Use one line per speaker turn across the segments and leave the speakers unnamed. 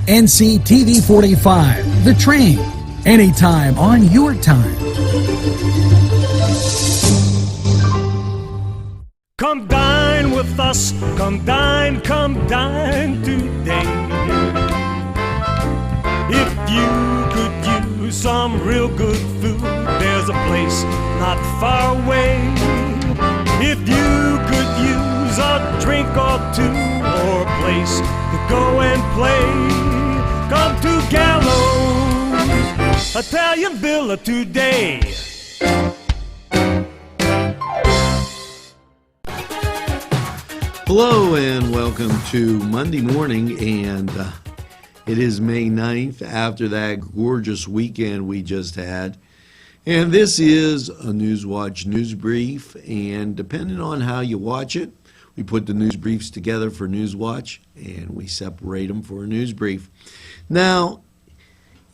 NCTV45, The Train, anytime on your time.
Come dine with us, come dine today. If you could use some real good food, there's a place not far away. If you could use a drink or two, or a place to go and play, come to Gallows Italian Villa today.
Hello and welcome to Monday morning, and it is May 9th after that gorgeous weekend we just had. And this is a NewsWatch news brief, and depending on how you watch it, we put the news briefs together for NewsWatch and we separate them for a news brief. Now,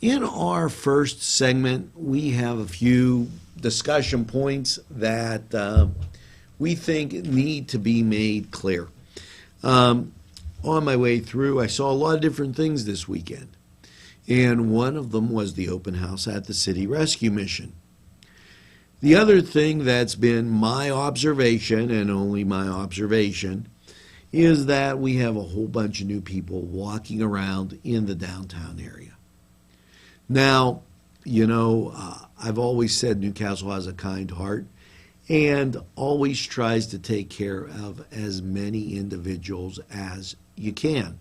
in our first segment, we have a few discussion points that we think need to be made clear. On my way through, I saw a lot of different things this weekend, and one of them was the open house at the City Rescue Mission. The other thing that's been my observation, and only my observation, is that we have a whole bunch of new people walking around in the downtown area. Now, you know, I've always said Newcastle has a kind heart and always tries to take care of as many individuals as you can.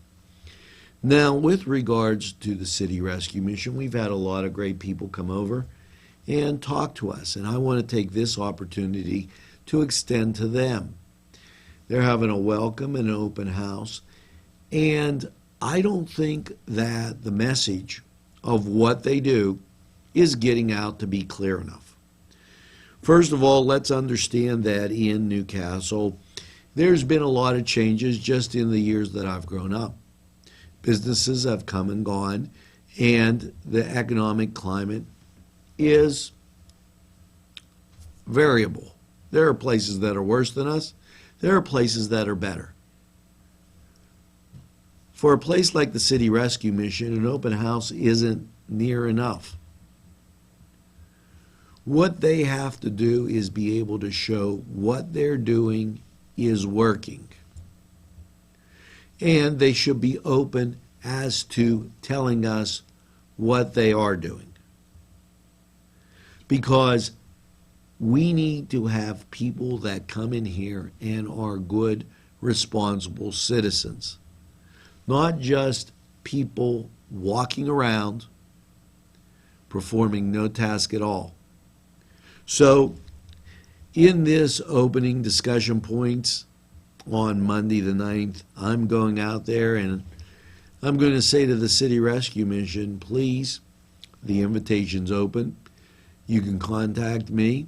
Now, with regards to the City Rescue Mission, we've had a lot of great people come over and talk to us, and I want to take this opportunity to extend to them. They're having a welcome and an open house, and I don't think that the message of what they do is getting out to be clear enough. First of all, let's understand that in Newcastle, there's been a lot of changes just in the years that I've grown up. Businesses have come and gone, and the economic climate is variable. There are places that are worse than us. There are places that are better. For a place like the City Rescue Mission, an open house isn't near enough. What they have to do is be able to show what they're doing is working. And they should be open as to telling us what they are doing. Because we need to have people that come in here and are good, responsible citizens. Not just people walking around performing no task at all. So, in this opening discussion points on Monday the 9th, I'm going out there and I'm going to say to the City Rescue Mission, please, the invitation's open. You can contact me.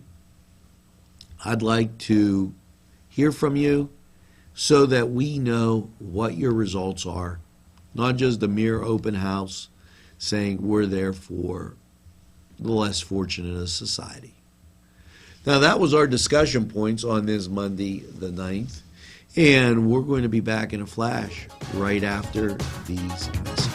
I'd like to hear from you so that we know what your results are, not just a mere open house saying we're there for the less fortunate of society. Now, that was our discussion points on this Monday the 9th, and we're going to be back in a flash right after these messages.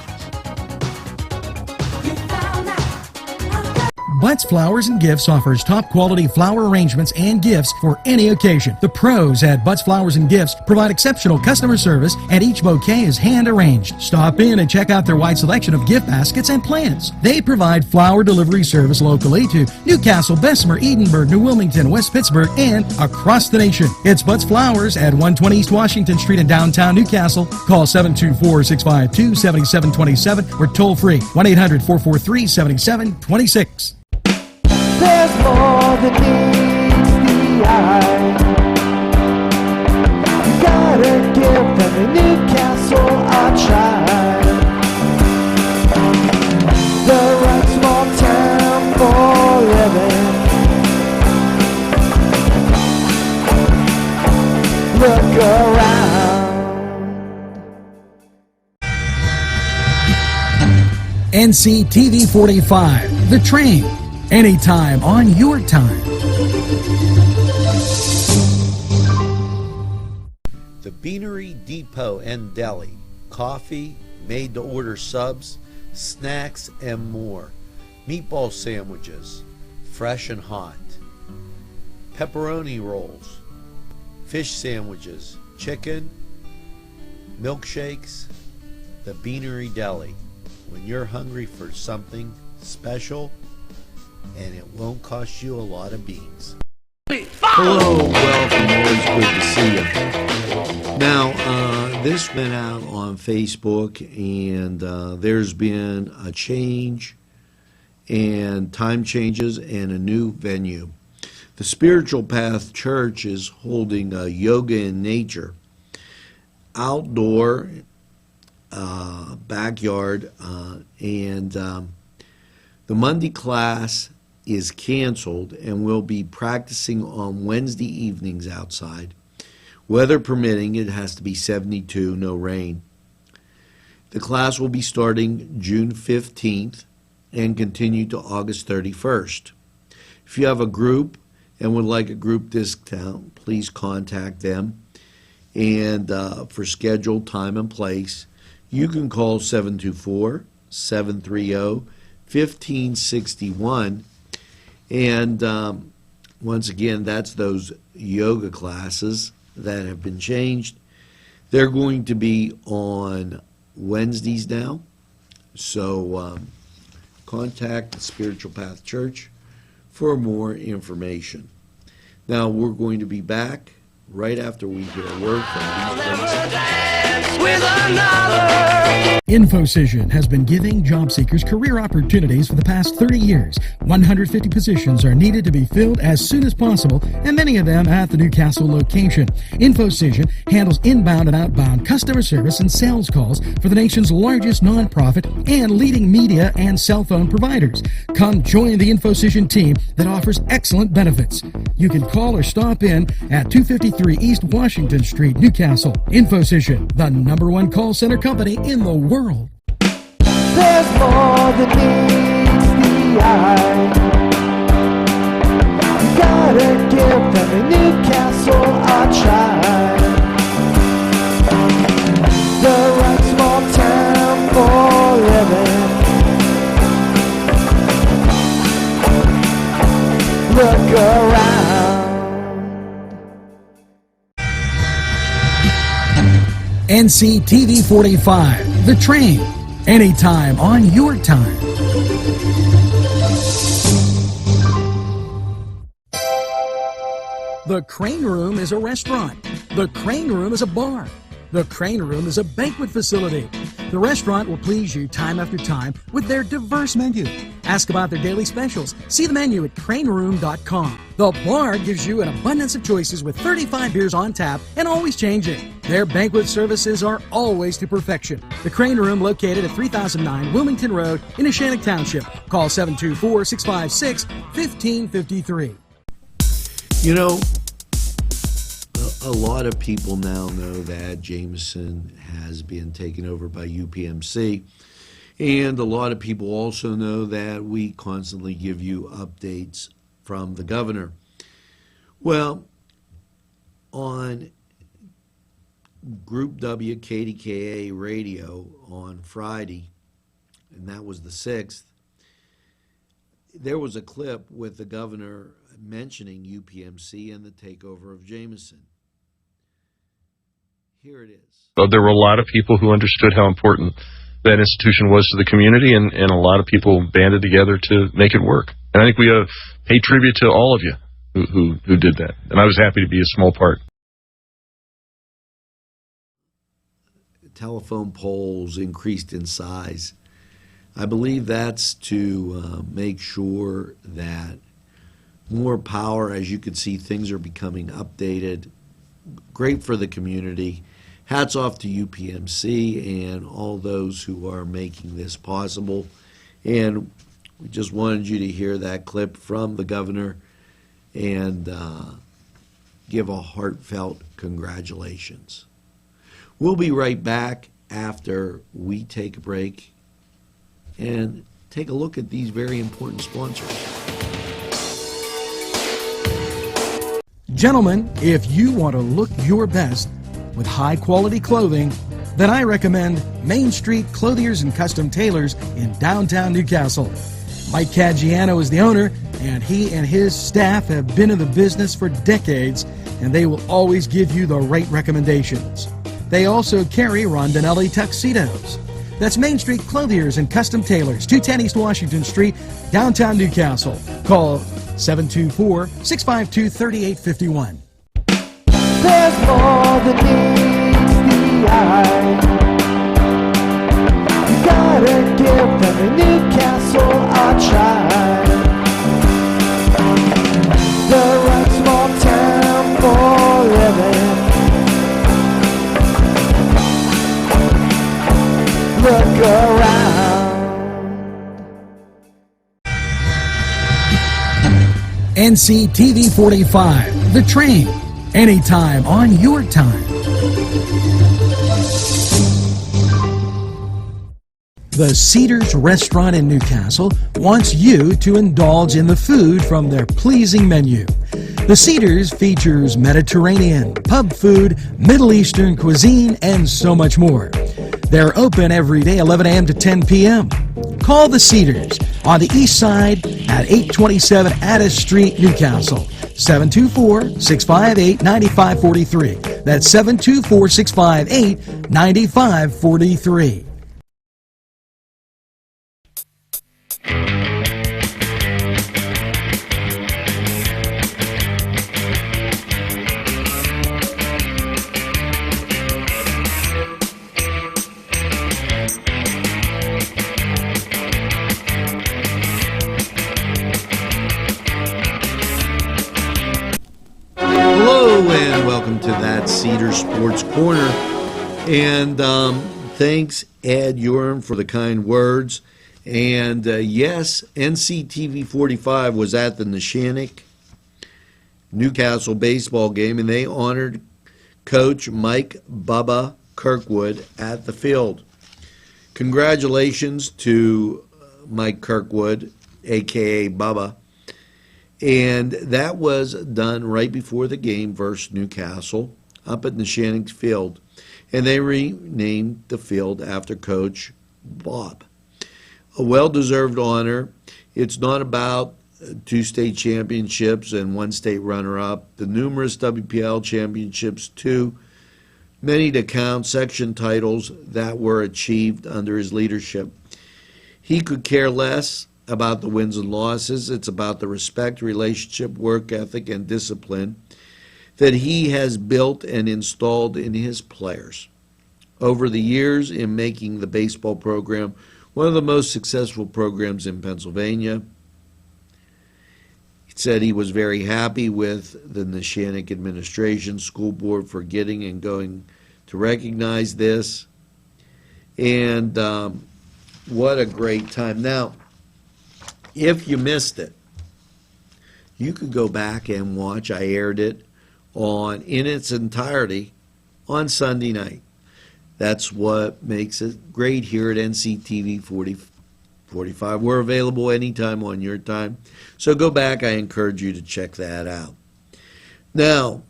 Butts Flowers and Gifts offers top quality flower arrangements and gifts for any occasion. The pros at Butts Flowers and Gifts provide exceptional customer service, and each bouquet is hand arranged. Stop in and check out their wide selection of gift baskets and plants. They provide flower delivery service locally to Newcastle, Bessemer, Edinburgh, New Wilmington, West Pittsburgh, and across the nation. It's Butts Flowers at 120 East Washington Street in downtown Newcastle. Call 724-652-7727 or toll free 1-800-443-7726.
There's more than meets the eye. You gotta give them a Newcastle a try. The right small town for living. Look around.
NCTV45, The Train, anytime on your time.
The Beanery Depot and Deli, coffee, made-to-order subs, snacks, and more. Meatball sandwiches, fresh and hot. Pepperoni rolls, fish sandwiches, chicken, milkshakes, the Beanery Deli. When you're hungry for something special, and it won't cost you a lot of beans. Hello, welcome, always good to see you. Now, this went out on Facebook, and there's been a change and time changes and a new venue. The Spiritual Path Church is holding a yoga in nature, outdoor, backyard, and the Monday class is canceled, and we'll be practicing on Wednesday evenings outside. Weather permitting, it has to be 72, no rain. The class will be starting June 15th and continue to August 31st. If you have a group and would like a group discount, please contact them. And for scheduled time and place, you can call 724-730-1561. And once again, that's those yoga classes that have been changed. They're going to be on Wednesdays now. So contact the Spiritual Path Church for more information. Now, we're going to be back right after we hear a word from these
InfoCision has been giving job seekers career opportunities for the past 30 years. 150 positions are needed to be filled as soon as possible, and many of them at the Newcastle location. InfoCision handles inbound and outbound customer service and sales calls for the nation's largest nonprofit and leading media and cell phone providers. Come join the InfoCision team that offers excellent benefits. You can call or stop in at 253 East Washington Street, Newcastle. InfoCision, the #1 call center company in the world.
There's more than meets the eye. You gotta give them a Newcastle a try. The right small town for living. Look around.
NCTV45, The Train, anytime on your time. The Crane Room is a restaurant. The Crane Room is a bar. The Crane Room is a banquet facility. The restaurant will please you time after time with their diverse menu. Ask about their daily specials. See the menu at craneroom.com. The bar gives you an abundance of choices with 35 beers on tap and always changing. Their banquet services are always to perfection. The Crane Room, located at 3009 Wilmington Road in Neshannock Township. Call 724-656-1553.
You know, a lot of people now know that Jameson has been taken over by UPMC, and a lot of people also know that we constantly give you updates from the governor. Well, on Group W KDKA radio on Friday, and that was the 6th, there was a clip with the governor mentioning UPMC and the takeover of Jameson. Here it is.
So there were a lot of people who understood how important that institution was to the community, and a lot of people banded together to make it work. And I think we pay tribute to all of you who did that. And I was happy to be a small part.
Telephone poles increased in size. I believe that's to make sure that more power, as you can see, things are becoming updated. Great for the community. Hats off to UPMC and all those who are making this possible. And we just wanted you to hear that clip from the governor and give a heartfelt congratulations. We'll be right back after we take a break and take a look at these very important sponsors.
Gentlemen, if you want to look your best with high-quality clothing, then I recommend Main Street Clothiers and Custom Tailors in downtown Newcastle. Mike Caggiano is the owner, and he and his staff have been in the business for decades, and they will always give you the right recommendations. They also carry Rondinelli tuxedos. That's Main Street Clothiers and Custom Tailors, 210 East Washington Street, downtown Newcastle. Call 724-652-3851.
There's more than meets the eye. You gotta give them a Newcastle a try. The right small town for living. Look around.
NCTV45, The Train, anytime on your time. The Cedars Restaurant in Newcastle wants you to indulge in the food from their pleasing menu. The Cedars features Mediterranean, pub food, Middle Eastern cuisine, and so much more. They're open every day, 11 a.m. to 10 p.m. Call the Cedars on the east side at 827 Addis Street, Newcastle. 724-658-9543. That's 724-658-9543.
And welcome to that Cedar Sports Corner. And thanks, Ed Urim, for the kind words. And yes, NCTV45 was at the Neshannock Newcastle baseball game, and they honored Coach Mike Bubba Kirkwood at the field. Congratulations to Mike Kirkwood, a.k.a. Bubba. And that was done right before the game versus Newcastle up at Neshannock Field. And they renamed the field after Coach Bob. A well-deserved honor. It's not about 2 state championships and 1 state runner-up, the numerous WPL championships too, many to count, section titles that were achieved under his leadership. He could care less about the wins and losses. It's about the respect, relationship, work ethic, and discipline that he has built and installed in his players over the years in making the baseball program one of the most successful programs in Pennsylvania. He said he was very happy with the Neshannock administration, school board for getting and going to recognize this. And what a great time. Now, if you missed it, you could go back and watch. I aired it in its entirety on Sunday night. That's what makes it great here at NCTV 45. We're available anytime on your time. So go back. I encourage you to check that out. Now,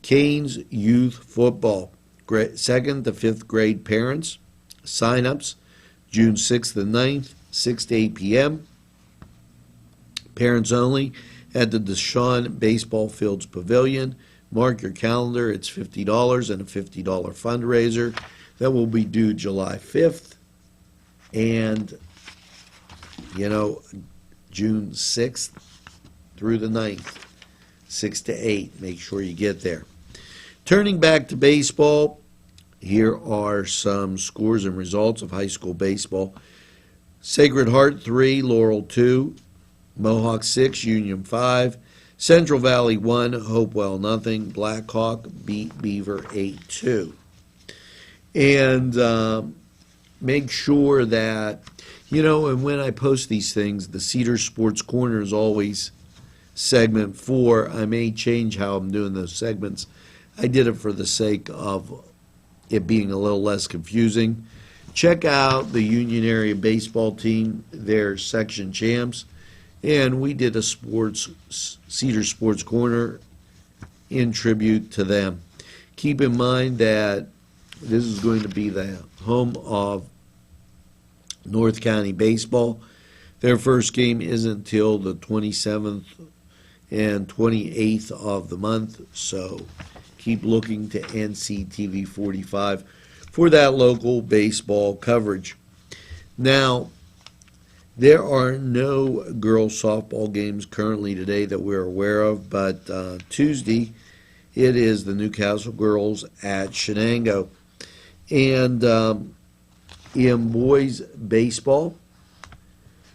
Canes Youth Football, 2nd to 5th grade parents, sign-ups, June 6th and 9th. 6 to 8 p.m. Parents only at the Deshaun Baseball Fields Pavilion. Mark your calendar. It's $50 and a $50 fundraiser that will be due July 5th. And, June 6th through the 9th, 6 to 8. Make sure you get there. Turning back to baseball, here are some scores and results of high school baseball. Sacred Heart 3, Laurel 2, Mohawk 6, Union 5, Central Valley 1, Hopewell nothing, Blackhawk beat Beaver 8-2. And make sure that, and when I post these things, the Cedar Sports Corner is always segment 4. I may change how I'm doing those segments. I did it for the sake of it being a little less confusing. Check out the Union Area Baseball team. They're section champs. And we did a Cedar Sports Corner in tribute to them. Keep in mind that This is going to be the home of North County Baseball. Their first game isn't until the 27th and 28th of the month, so keep looking to NCTV45 for that local baseball coverage. Now, there are no girls softball games currently today that we're aware of, but Tuesday it is the Newcastle girls at Shenango. And in boys baseball,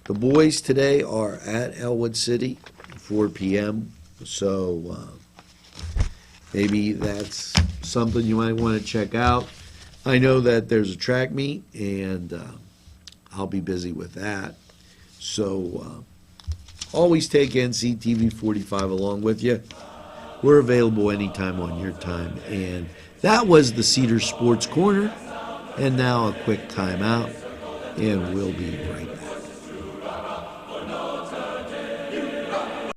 the boys today are at Elwood City, 4 p.m. So maybe that's something you might want to check out. I know that there's a track meet, and I'll be busy with that. So always take NCTV 45 along with you. We're available anytime on your time. And that was the Cedar Sports Corner. And now a quick timeout, and we'll be right back.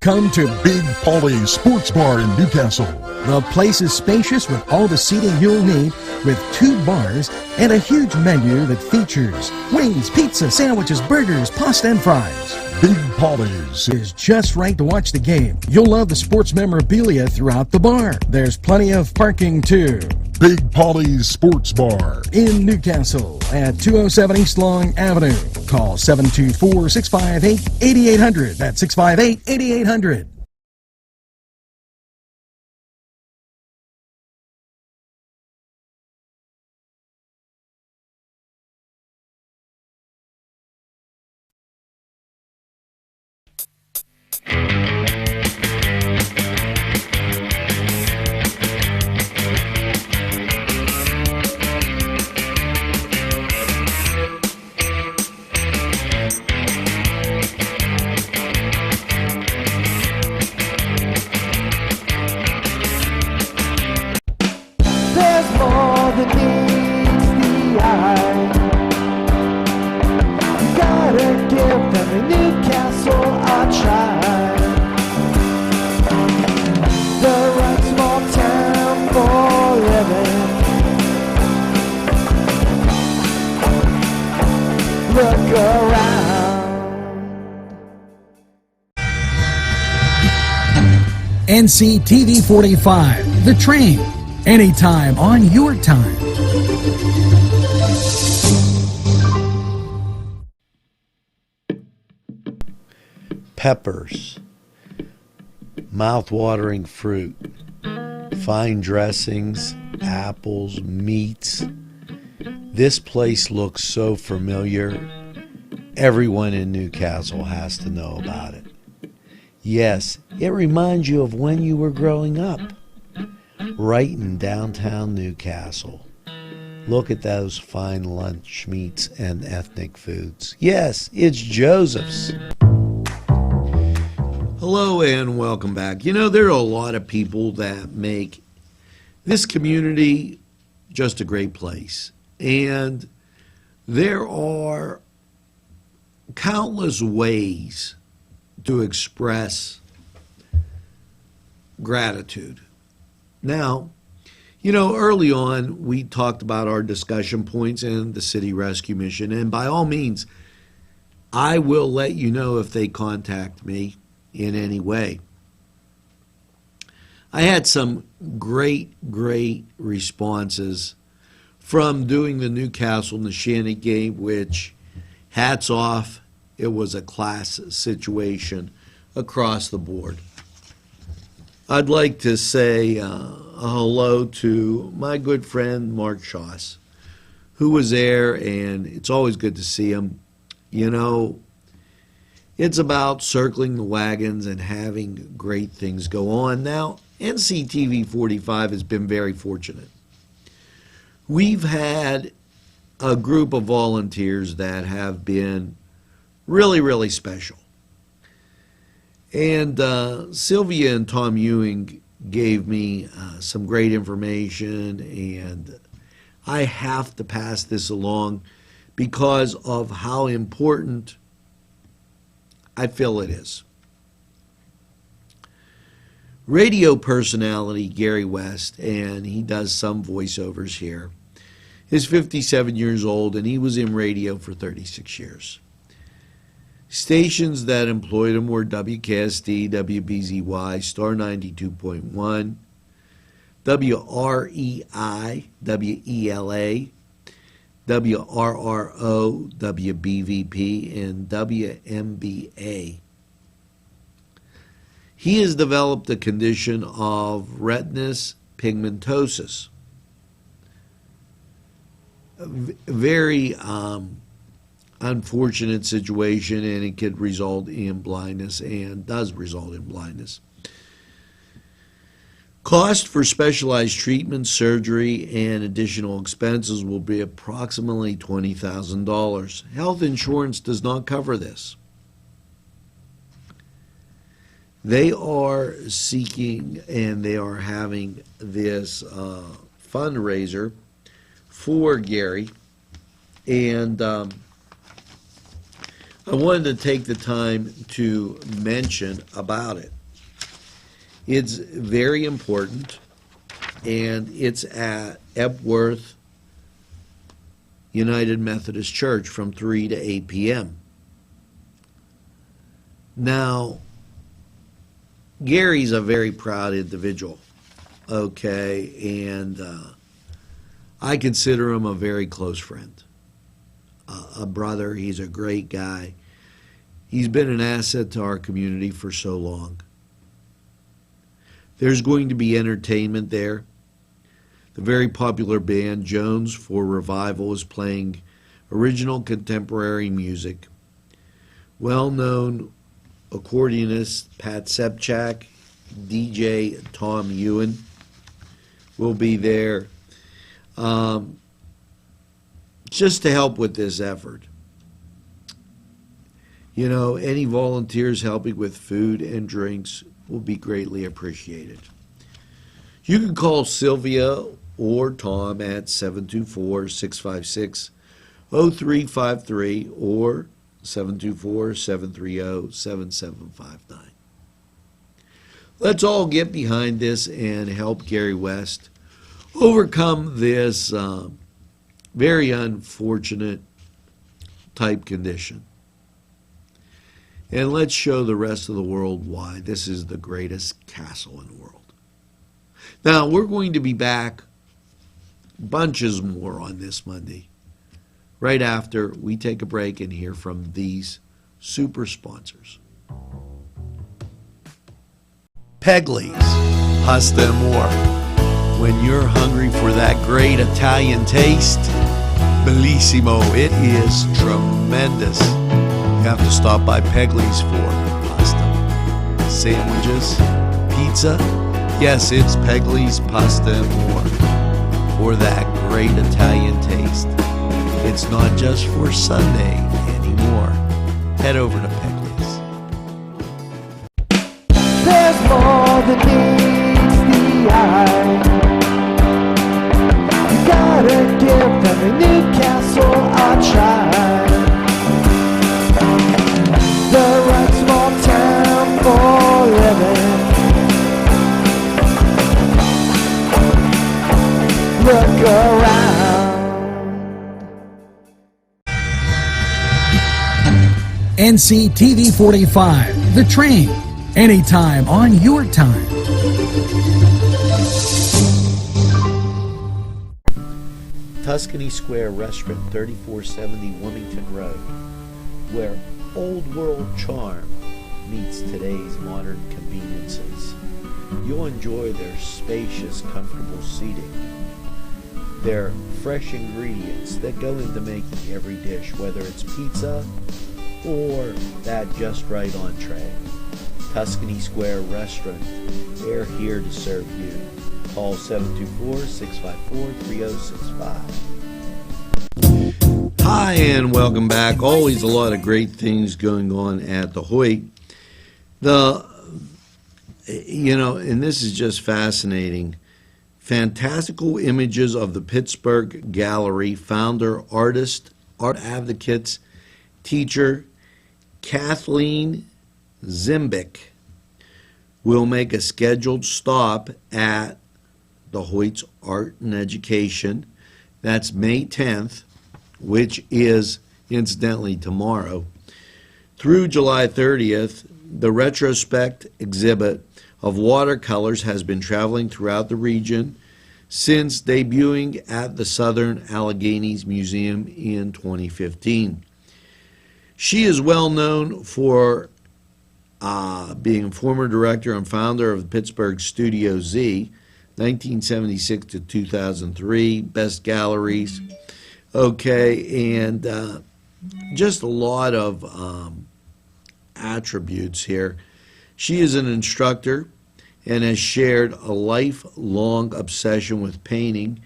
Come to Big Polly's Sports Bar in Newcastle.
The place is spacious with all the seating you'll need, with 2 bars and a huge menu that features wings, pizza, sandwiches, burgers, pasta, and fries.
Big Polly's
Is just right to watch the game. You'll love the sports memorabilia throughout the bar. There's plenty of parking too.
Big Polly's Sports Bar
In Newcastle at 207 East Long Avenue. Call 724-658-8800. That's 658-8800.
There's more than meets the eye. You gotta give them in Newcastle a try. The right small town for living. Look around.
NCTV 45, The Train. Anytime on your time.
Peppers, mouth-watering fruit, fine dressings, apples, meats. This place looks so familiar. Everyone in Newcastle has to know about it. Yes, it reminds you of when you were growing up, right in downtown Newcastle. Look at those fine lunch meats and ethnic foods. Yes, it's Joseph's. Hello and welcome back. You know, there are a lot of people that make this community just a great place. And there are countless ways to express gratitude. Now, you know, early on, we talked about our discussion points and the city rescue mission. And by all means, I will let you know if they contact me in any way. I had some great responses from doing the Newcastle Neshannock game, which, hats off, it was a class situation across the board. I'd like to say a hello to my good friend Mark Schoss, who was there, and it's always good to see him. You know, it's about circling the wagons and having great things go on. Now, NCTV 45 has been very fortunate. We've had a group of volunteers that have been really special. And Sylvia and Tom Ewing gave me some great information, and I have to pass this along because of how important I feel it is. Radio personality Gary West, and he does some voiceovers here, is 57 years old, and he was in radio for 36 years. Stations that employed him were WKSD, WBZY, Star 92.1, WREI, WELA, WRRO, WBVP, and WMBA. He has developed a condition of retinitis pigmentosus. A very unfortunate situation, and it could result in blindness and does result in blindness. Cost for specialized treatment, surgery, and additional expenses will be approximately $20,000. Health insurance does not cover this. They are seeking and they are having this fundraiser for Gary, and I wanted to take the time to mention about it. It's very important, and it's at Epworth United Methodist Church from 3 to 8 p.m. Now, Gary's a very proud individual, okay, and I consider him a very close friend, a brother. He's a great guy. He's been an asset to our community for so long. There's going to be entertainment there. The very popular band Jones for Revival is playing original contemporary music. Well-known accordionist Pat Sepchak, DJ Tom Ewan will be there just to help with this effort. You know, any volunteers helping with food and drinks will be greatly appreciated. You can call Sylvia or Tom at 724-656-0353 or 724-730-7759. Let's all get behind this and help Gary West overcome this very unfortunate type condition. And let's show the rest of the world why this is the greatest castle in the world. Now, we're going to be back bunches more on this Monday, right after we take a break and hear from these super sponsors. Pegley's Pasta and More. When you're hungry for that great Italian taste, bellissimo, it is tremendous. You have to stop by Pegley's for pasta, sandwiches, pizza. Yes, it's Pegley's Pasta and More for that great Italian taste. It's not just for Sunday anymore. Head over to Pegley's.
There's more than meets the eye. You gotta give every Newcastle a try. The right small town for living. Look around.
NCTV45, The Train, anytime on your time.
Tuscany Square Restaurant, 3470 Wilmington Road, where old world charm meets today's modern conveniences. You'll enjoy their spacious, comfortable seating, their fresh ingredients that go into making every dish, whether it's pizza or that just right entree. Tuscany Square Restaurant, they're here to serve you. Call 724-654-3065. Hi, and welcome back. Always a lot of great things going on at the Hoyt. And this is just fascinating. Fantastical images of the Pittsburgh Gallery founder, artist, art advocates, teacher Kathleen Zimbick will make a scheduled stop at the Hoyt's Art and Education That's May 10th, which is incidentally tomorrow, through July 30th. The retrospect exhibit of watercolors has been traveling throughout the region since debuting at the Southern Alleghenies Museum in 2015. She is well known for being a former director and founder of the Pittsburgh Studio Z, 1976 to 2003, Best Galleries. Okay, and just a lot of attributes here. She is an instructor and has shared a lifelong obsession with painting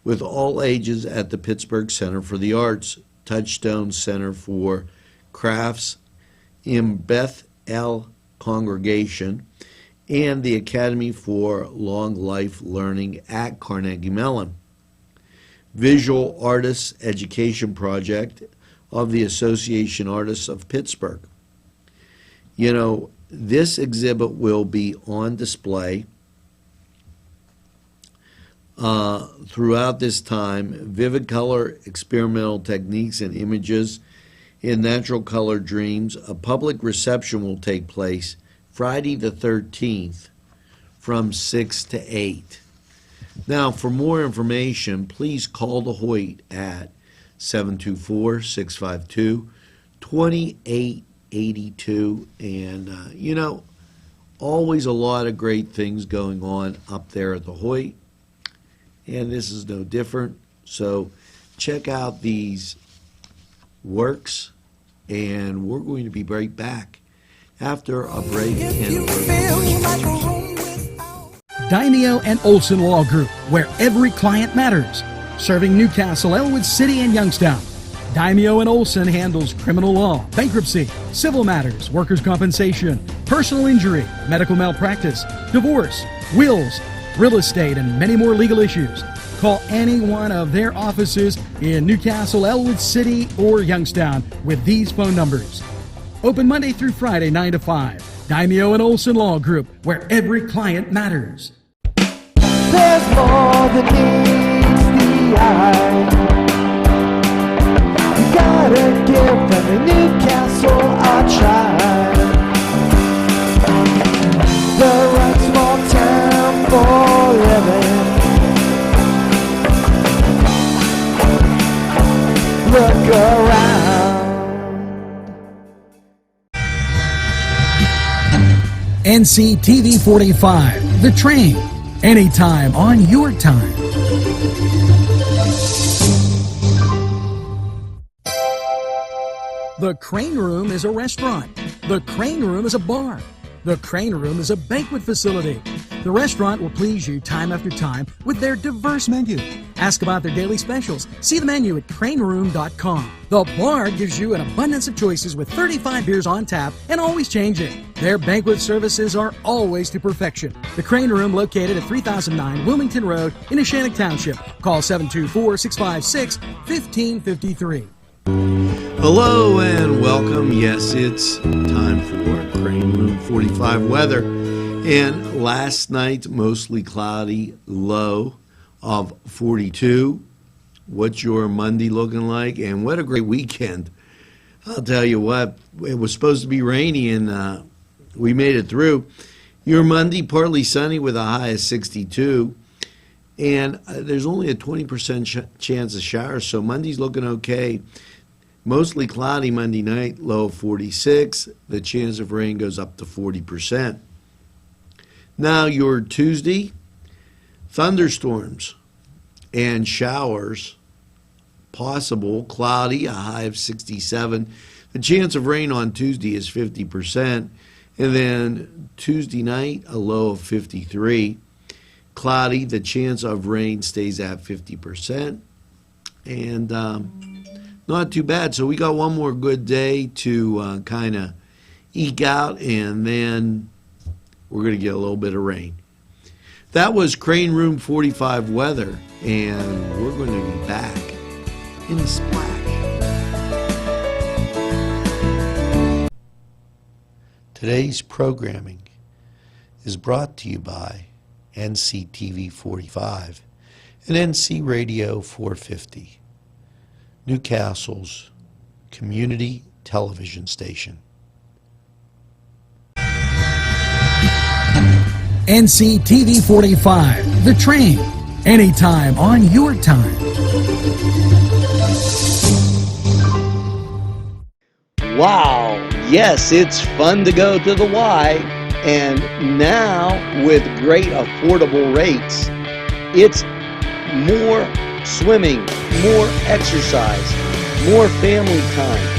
with all ages at the Pittsburgh Center for the Arts, Touchstone Center for Crafts in Beth El Congregation, and the Academy for Long Life Learning at Carnegie Mellon. Visual Artists Education Project of the Association Artists of Pittsburgh. You know, this exhibit will be on display throughout this time. Vivid color, experimental techniques, and images in natural color dreams. A public reception will take place Friday the 13th from 6 to 8. Now, for more information, please call the Hoyt at 724-652-2882. And, you know, always a lot of great things going on up there at the Hoyt. And this is no different. So check out these works, and we're going to be right back after a break.
Daimio and Olson Law Group, where every client matters. Serving Newcastle, Elwood City, and Youngstown. Daimio and Olson handles criminal law, bankruptcy, civil matters, workers' compensation, personal injury, medical malpractice, divorce, wills, real estate, and many more legal issues. Call any one of their offices in Newcastle, Elwood City, or Youngstown with these phone numbers. Open Monday through Friday, 9 to 5. Daimio and Olson Law Group, where every client matters.
There's more than meets the eye. You gotta give them a Newcastle a try. The right small town for living. Look around.
NCTV45, The Train, anytime on your time. The Crane Room is a restaurant. The Crane Room is a bar. The Crane Room is a banquet facility. The restaurant will please you time after time with their diverse menu. Ask about their daily specials. See the menu at craneroom.com. The bar gives you an abundance of choices with 35 beers on tap and always changing. Their banquet services are always to perfection. The Crane Room, located at 3009 Wilmington Road in Neshannock Township. Call 724-656-1553.
Hello and welcome. Yes, it's time for Crane Room 45 weather. And last night, mostly cloudy, low of 42. What's your Monday looking like? And what a great weekend. I'll tell you what, it was supposed to be rainy and we made it through. Your Monday, partly sunny with a high of 62. And there's only a 20% chance of showers, so Monday's looking okay. Mostly cloudy Monday night, low of 46. The chance of rain goes up to 40%. Now your Tuesday, thunderstorms and showers possible, cloudy, a high of 67. The chance of rain on Tuesday is 50%. And then Tuesday night, a low of 53. Cloudy, the chance of rain stays at 50%. And not too bad. So we got one more good day to kind of eke out, and then we're going to get a little bit of rain. That was Crane Room 45 weather, and we're going to be back in a splash. Today's programming is brought to you by NCTV45 and NC Radio 450, Newcastle's community television station.
NCTV45, The Train, anytime on your time.
Wow, yes, it's fun to go to the Y, and now with great affordable rates, it's more swimming, more exercise, more family time.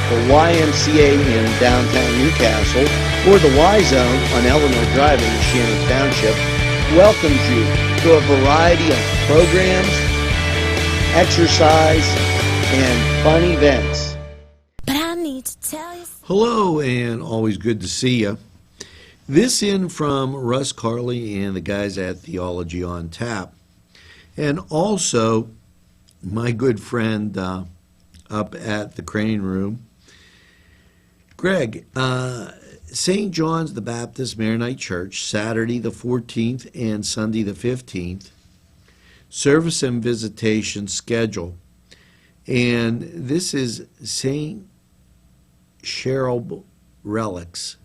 The YMCA in downtown Newcastle, or the Y Zone on Eleanor Drive in Shannon Township, welcomes you to a variety of programs, exercise, and fun events.
But I need to tell you.
Hello, and always good to see you. This in from Russ Carley and the guys at Theology on Tap. And also, my good friend up at the Crane Room, Greg, St. John's the Baptist Maronite Church, Saturday the 14th and Sunday the 15th, service and visitation schedule. And this is St. Cherub Relics.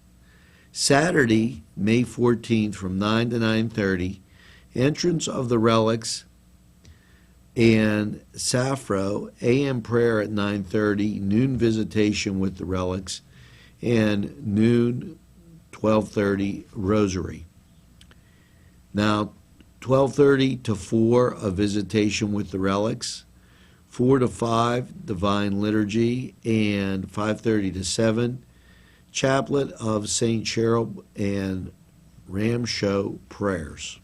Saturday, May 14th from 9 to 9:30, entrance of the relics and Sappho, AM prayer at 9:30, noon visitation with the relics, and noon 12:30 rosary. Now 12:30 to 4 a visitation with the relics, 4 to 5 divine liturgy, and 5:30 to 7 chaplet of St. Cherub and Ram Show prayers.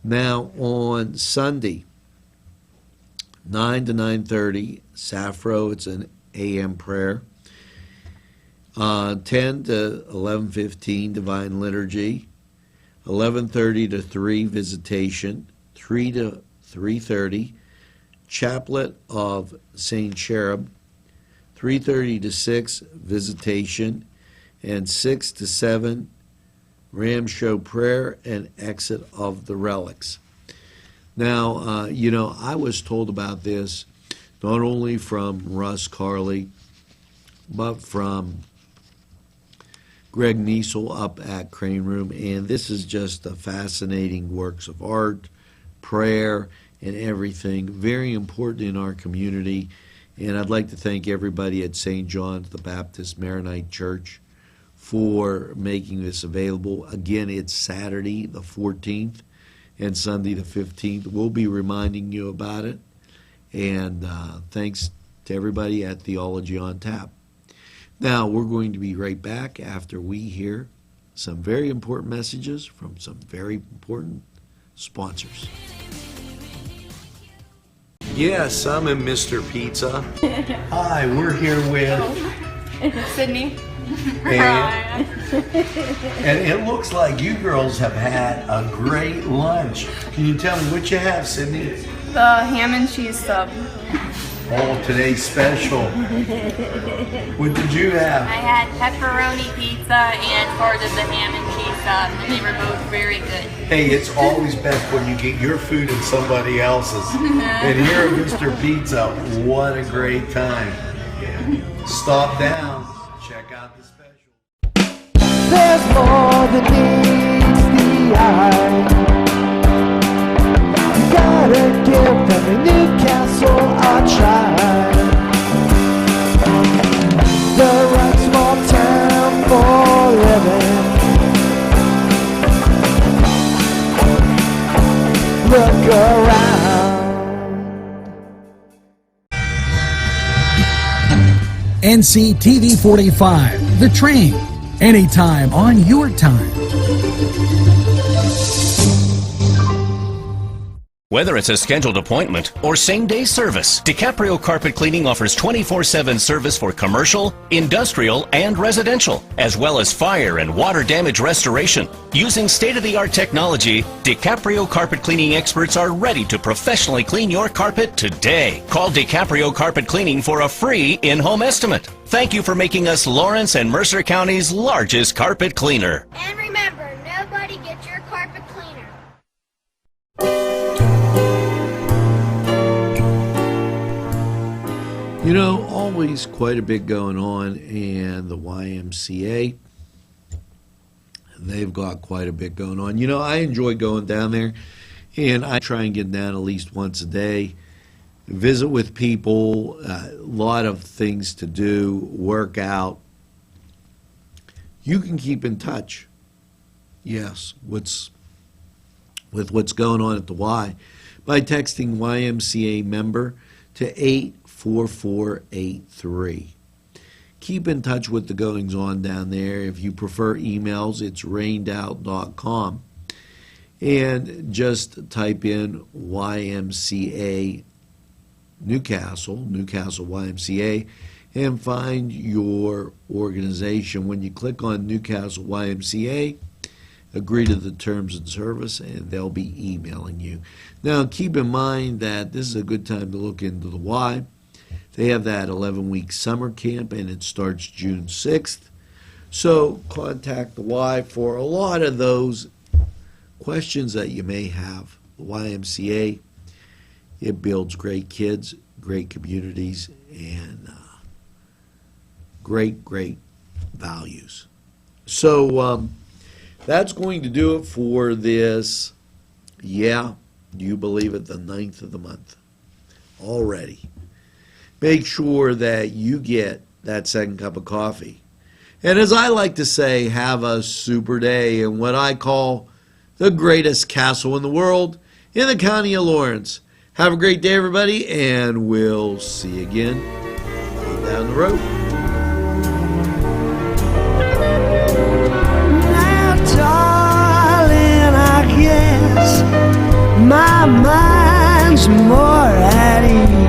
Now on Sunday, 9 to 9:30, Sappho, it's an AM prayer. 10 to 11:15, Divine Liturgy. 11:30 to 3, Visitation. 3 to 3:30, Chaplet of St. Cherub. 3:30 to 6, Visitation. And 6 to 7, Ram Show Prayer and Exit of the Relics. Now, I was told about this not only from Russ Carley, but from Greg Niesel up at Crane Room, and this is just a fascinating works of art, prayer, and everything. Very important in our community, and I'd like to thank everybody at St. John's the Baptist Maronite Church for making this available. Again, it's Saturday the 14th and Sunday the 15th. We'll be reminding you about it, and thanks to everybody at Theology on Tap. Now, we're going to be right back after we hear some very important messages from some very important sponsors. Yes, I'm in Mr. Pizza. Hi, we're here with
Sydney.
And it looks like you girls have had a great lunch. Can you tell me what you have, Sydney?
The ham and cheese sub.
Oh, today's special. What did you have?
I had pepperoni pizza and part of the ham and cheese sub, and they were both very good.
Hey, it's always best when you get your food and somebody else's. And here at Mr. Pizza, what a great time. Stop down, check out the special.
There's more than meets the eye. You gotta give them a Newcastle a try. The right small town for living. Look around.
NCTV45, The Train, anytime on your time.
Whether it's a scheduled appointment or same-day service, DiCaprio Carpet Cleaning offers 24/7 service for commercial, industrial, and residential, as well as fire and water damage restoration. Using state-of-the-art technology, DiCaprio Carpet Cleaning experts are ready to professionally clean your carpet today. Call DiCaprio Carpet Cleaning for a free in-home estimate. Thank you for making us Lawrence and Mercer County's largest carpet cleaner.
And remember, nobody gets your carpet cleaner.
You know, always quite a bit going on, and the YMCA, they've got quite a bit going on. You know, I enjoy going down there, and I try and get down at least once a day, visit with people, a lot of things to do, work out. You can keep in touch, yes, with what's going on at the Y by texting YMCA member to 84483. Keep in touch with the goings on down there. If you prefer emails, it's rainedout.com. And just type in YMCA Newcastle YMCA, and find your organization. When you click on Newcastle YMCA, agree to the terms and service, and they'll be emailing you. Now, keep in mind that this is a good time to look into the Y. They have that 11-week summer camp, and it starts June 6th. So contact the Y for a lot of those questions that you may have. The YMCA, it builds great kids, great communities, and great values. So that's going to do it for this, yeah, you believe it, the 9th of the month already. Make sure that you get that second cup of coffee. And as I like to say, have a super day in what I call the greatest castle in the world in the county of Lawrence. Have a great day, everybody, and we'll see you again down the road.
Now, darling, I guess my mind's more at ease.